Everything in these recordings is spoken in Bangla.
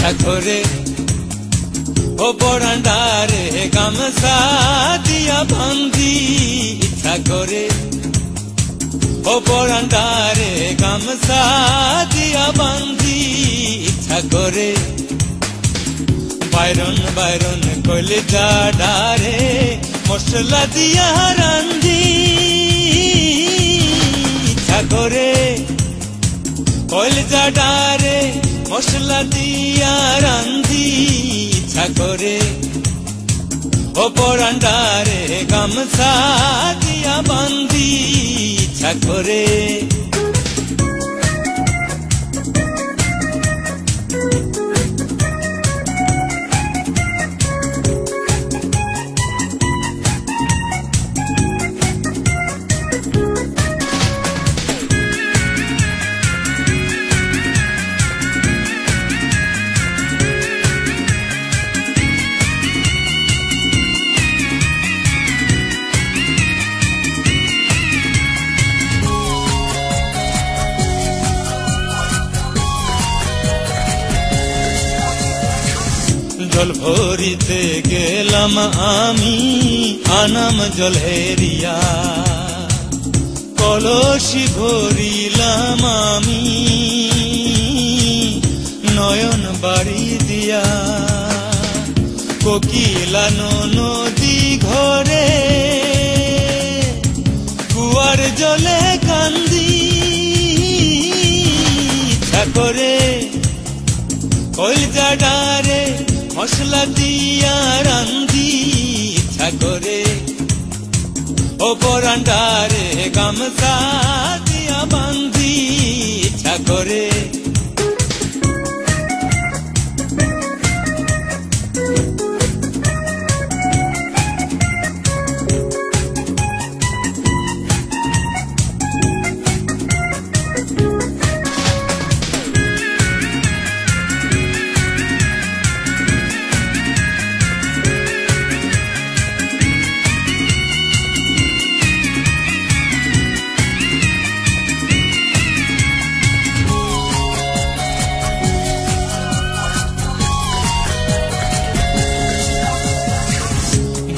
ইচ্ছা করে ও পরান্ডারে গামছা দিয়া বান্ধি ইচ্ছা করে ও পরান্ডারে গামছা দিয়া বান্ধি ইচ্ছা করে বাইরন বাইরন কলিজা ডারে মশলা দিয়া রান্ধি ইচ্ছা করে কলিজা ডারে মশলা দিয়া রান্ধি ইচ্ছা করে ও পরান্ডারে গামছা দিয়া বান্ধি ইচ্ছা করে জল ভরিতে গেলাম আমি আনাম জল হেরিয়া কলসি ভরিলাম আমি নয়ন বাড়ি দিয়া কোকিলানো নদী ঘরে কুয়ার জলে কান্দি ইচ্ছা করে কলিজা ডারে মশলা দিয়া রান্ধি ইচ্ছা করে ও পরান্ডারে গামছা দিয়া বান্ধি ইচ্ছা করে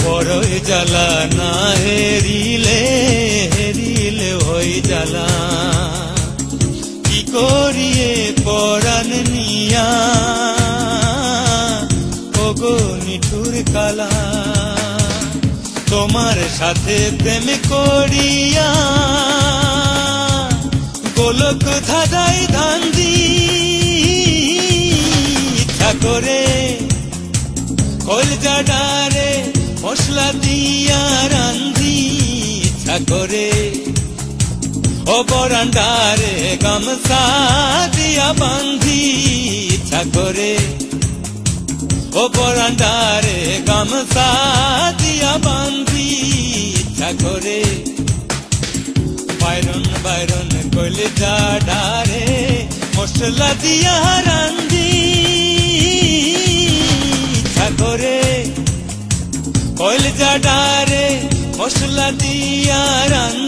বড়ই জ্বালা না হেরিলে হেরিলে হই জ্বালা কি করিয়ে পরাণ নিয়া ওগো নিঠুর কালা তোমার সাথে প্রেম করিয়া গোলক ধাঁধাই ধান্দি ইচ্ছা করে কলিজা ডারে মশলা দিয়া রান্ধি ইচ্ছা করে ও পরান্ডারে গামছা দিয়া বান্ধি ইচ্ছা করে ও পরান্ডারে গামছা দিয়া বান্ধি ইচ্ছা করে বাইরন বাইরন কলিজা ডারে মশলা দিয়া রান্ধি ইচ্ছা করে কলিজা ডারে মশলা দিয়া রান্ধি